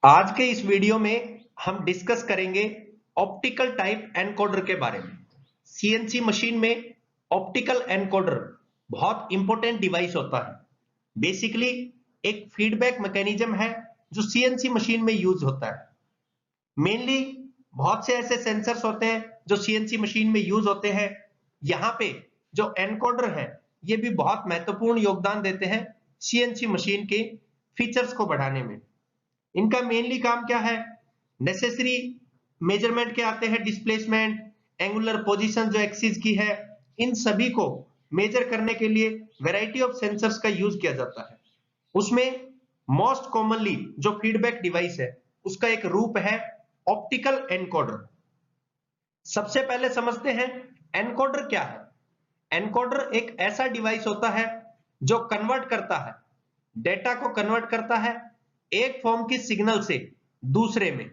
आज के इस वीडियो में हम डिस्कस करेंगे ऑप्टिकल टाइप एनकोडर के बारे में। सीएनसी मशीन में ऑप्टिकल एनकोडर बहुत इंपॉर्टेंट डिवाइस होता है। बेसिकली एक फीडबैक मैकेनिज्म है जो सीएनसी मशीन में यूज होता है। मेनली बहुत से ऐसे सेंसर्स होते हैं जो सीएनसी मशीन में यूज होते हैं। यहाँ पे जो एनकोडर है ये भी बहुत महत्वपूर्ण योगदान देते हैं सीएनसी मशीन के फीचर्स को बढ़ाने में। इनका मेनली काम क्या है? नेसेसरी मेजरमेंट के आते हैं, डिस्प्लेसमेंट, एंगुलर पोजीशन जो एक्सिस की है, इन सभी को मेजर करने के लिए वैरायटी ऑफ सेंसर्स का यूज किया जाता है। उसमें मोस्ट कॉमनली जो फीडबैक डिवाइस है उसका एक रूप है ऑप्टिकल एनकोडर। सबसे पहले समझते हैं एनकोडर क्या है। एनकोडर एक ऐसा डिवाइस होता है जो कन्वर्ट करता है, डेटा को कन्वर्ट करता है एक फॉर्म की सिग्नल से दूसरे में।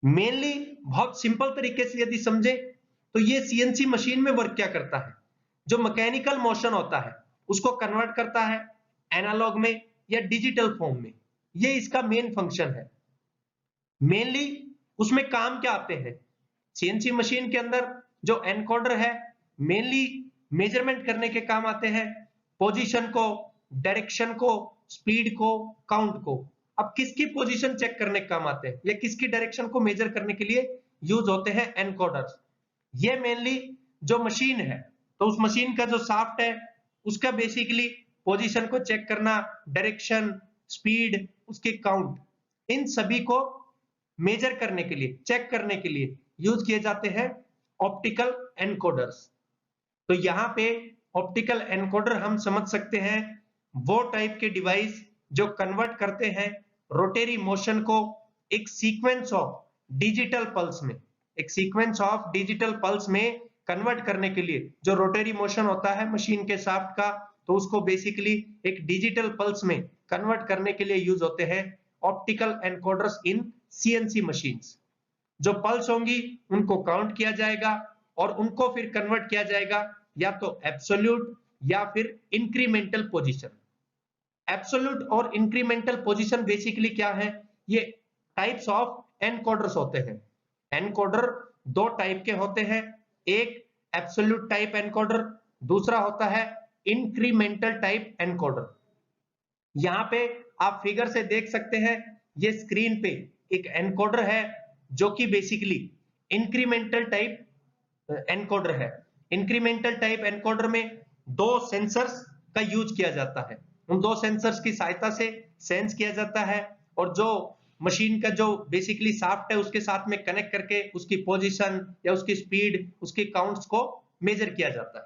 मेनली बहुत सिंपल तरीके से यदि समझे तो ये सीएनसी मशीन में वर्क क्या करता है, जो मैकेनिकल मोशन होता है उसको कन्वर्ट करता है एनालॉग में या डिजिटल फॉर्म में। ये इसका मेन फंक्शन है। मेनली उसमें काम क्या आते हैं? सीएनसी मशीन के अंदर जो एनकोडर है मेनली मेजरमेंट करने के काम आते हैं, पोजीशन को, डायरेक्शन को, स्पीड को, काउंट को। अब किसकी पोजीशन चेक करने के काम आते हैं या किसकी डायरेक्शन को मेजर करने के लिए यूज होते हैं एनकोडर्स। ये मेनली जो मशीन है तो उस मशीन का जो शाफ्ट है उसका बेसिकली पोजीशन को चेक करना, डायरेक्शन, स्पीड, उसकी काउंट, इन सभी को मेजर करने के लिए, चेक करने के लिए यूज किए जाते हैं ऑप्टिकल एनकोडर्स। तो यहाँ पे ऑप्टिकल एनकोडर हम समझ सकते हैं वो टाइप के डिवाइस जो कन्वर्ट करते हैं रोटरी मोशन को एक सीक्वेंस ऑफ डिजिटल पल्स में, एक सीक्वेंस ऑफ डिजिटल पल्स में कन्वर्ट करने के लिए। जो रोटरी मोशन होता है मशीन के शाफ्ट का तो उसको बेसिकली एक डिजिटल पल्स में कन्वर्ट करने के लिए यूज होते हैं ऑप्टिकल एनकोडर्स इन सीएनसी मशीन्स। जो पल्स होंगी उनको काउंट किया जाएगा और उनको फिर कन्वर्ट किया जाएगा या तो एब्सोल्यूट या फिर इंक्रीमेंटल पोजीशन। एब्सोल्यूट और इंक्रीमेंटल पोजीशन बेसिकली क्या है? ये टाइप्स ऑफ एनकोडर्स होते हैं। एनकोडर दो टाइप के होते हैं, एक एब्सोल्यूट टाइप एनकोडर, दूसरा होता है इंक्रीमेंटल टाइप एनकोडर। यहाँ पे आप फिगर से देख सकते हैं, ये स्क्रीन पे एक एनकोडर है जो कि बेसिकली इंक्रीमेंटल टाइप एनकोडर है। इंक्रीमेंटल टाइप एनकोडर में दो सेंसर्स का यूज किया जाता है। उन दो सेंसर्स की सहायता से सेंस किया जाता है और जो मशीन का जो बेसिकली शाफ्ट है उसके साथ में कनेक्ट करके उसकी पोजीशन या उसकी स्पीड, उसकी काउंट्स को मेजर किया जाता है।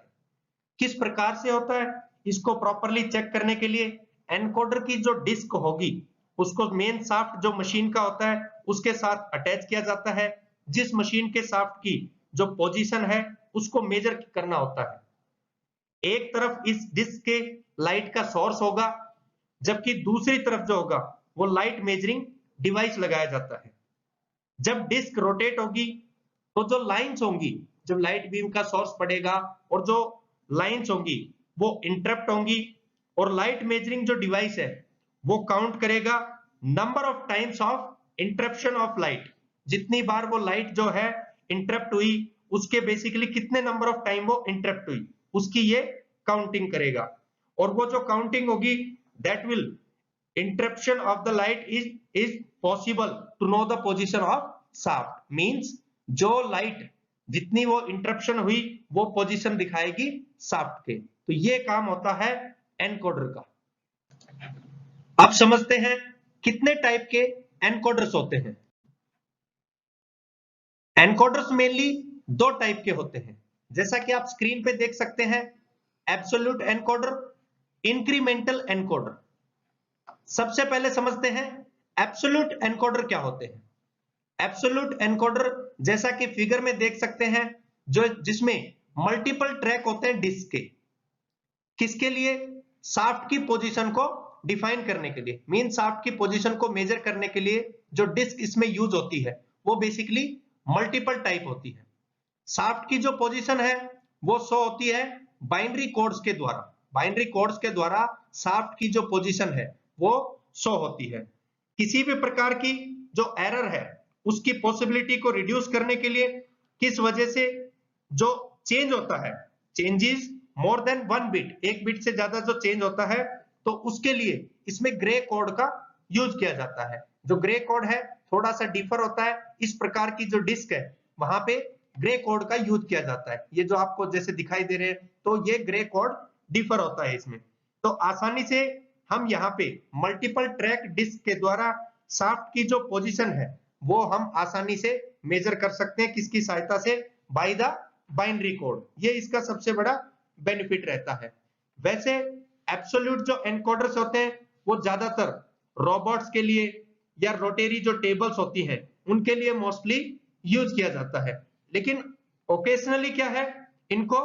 किस प्रकार से होता है इसको प्रॉपरली चेक करने के लिए एनकोडर की जो डिस्क होगी उसको मेन शाफ्ट जो मशीन का होता है उसके साथ अटैच किया जाता है। जिस मशीन के शाफ्ट की जो पोजीशन है उसको मेजर करना होता है। एक तरफ इस डिस्क के लाइट का सोर्स होगा जबकि दूसरी तरफ जो होगा वो लाइट मेजरिंग डिवाइस लगाया जाता है। जब डिस्क रोटेट होगी तो जो लाइंस होंगी, जब लाइट बीम का सोर्स पड़ेगा और जो लाइंस होंगी वो इंटरप्ट होंगी और लाइट मेजरिंग जो डिवाइस है वो काउंट करेगा number of times of interruption of light. जितनी बार वो लाइट जो है इंटरप्ट हुई उसके बेसिकली कितने नंबर ऑफ टाइम वो इंटरप्ट हुई उसकी ये काउंटिंग करेगा। और वो जो काउंटिंग होगी that will interruption of the light is possible to know the position of shaft, means जो लाइट जितनी वो इंटरप्शन हुई वो पोजीशन दिखाएगी शाफ्ट के। तो ये काम होता है एनकोडर का। अब समझते हैं कितने टाइप के एनकोडर्स होते हैं। एनकोडर्स मेनली दो टाइप के होते हैं, जैसा कि आप स्क्रीन पे देख सकते हैं, एब्सोल्यूट एनकोडर, इंक्रीमेंटल एनकोडर। सबसे पहले समझते हैं एब्सोल्यूट एनकोडर क्या होते हैं। एब्सोल्यूट एनकोडर जैसा कि फिगर में देख सकते हैं जो जिसमें मल्टीपल ट्रैक होते हैं डिस्क के। किसके लिए? शाफ्ट की पोजीशन को डिफाइन करने के लिए, मीन शाफ्ट की पोजीशन को मेजर करने के लिए जो डिस्क इसमें यूज होती है वो बेसिकली मल्टीपल टाइप होती है। शाफ्ट की जो पोजीशन है वो शो होती है बाइनरी कोड्स के द्वारा। बाइनरी कोड्स के द्वारा शाफ्ट की जो पोजीशन है वो शो होती है। किसी भी प्रकार की जो एरर है उसकी पॉसिबिलिटी को रिड्यूस करने के लिए, किस वजह से जो चेंज होता है, चेंजेस मोर देन 1 बिट, एक बिट से ज्यादा जो चेंज होता है, तो उसके लिए इसमें ग्रे कोड का यूज किया जाता है। जो ग्रे कोड है थोड़ा सा डिफर होता है, इस प्रकार की जो डिस्क है वहां पे ग्रे कोड का यूज किया जाता है। ये जो आपको जैसे दिखाई दे रहे हैं, तो ये ग्रे कोड डिफर होता है इसमें। तो आसानी से हम यहाँ पे मल्टीपल ट्रैक डिस्क के द्वारा शाफ्ट की जो पोजीशन है वो हम आसानी से मेजर कर सकते हैं, किसकी सहायता से, बाय द बाइनरी कोड। ये इसका सबसे बड़ा बेनिफिट रहता है। वैसे एब्सोल्यूट जो एनकोडर्स होते हैं वो ज्यादातर रोबोट्स के लिए या रोटेरी जो टेबल्स होती हैं उनके लिए मोस्टली यूज किया जाता है, लेकिन ओकेजनली क्या है, इनको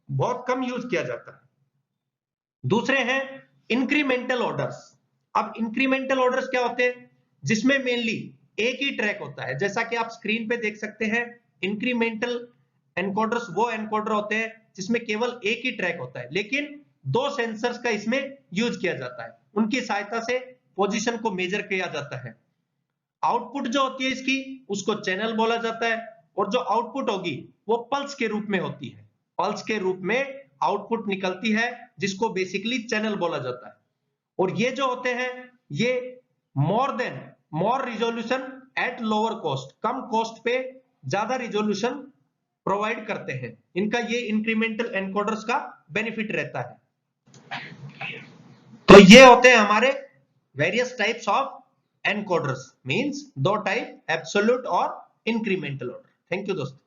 बहुत कम यूज किया जाता है। दूसरे हैं इंक्रीमेंटल ऑर्डर्स। अब इंक्रीमेंटल ऑर्डर्स क्या होते हैं, जिसमें मेनली एक ही ट्रैक होता है, जैसा कि आप स्क्रीन पे देख सकते हैं। इंक्रीमेंटल एनकोडर्स वो एनकोडर होते हैं जिसमें केवल एक ही ट्रैक होता है, लेकिन 2 सेंसर्स का इसमें यूज किया जाता है, उनकी सहायता से पोजीशन को मेजर किया जाता है। आउटपुट जो होती है इसकी, उसको चैनल बोला जाता है, और जो आउटपुट होगी वो पल्स के रूप में होती है। पल्स के रूप में आउटपुट निकलती है, जिसको बेसिकली चैनल बोला जाता है। और ये जो होते हैं ये more resolution at lower cost, कम कॉस्ट पे ज्यादा रिजोल्यूशन प्रोवाइड करते हैं। इनका ये इंक्रीमेंटल एनकोडर्स का बेनिफिट रहता है। तो ये होते हैं हमारे various types of encoders, means 2 type, absolute और इंक्रीमेंटल ऑर्डर। थैंक यू दोस्तों।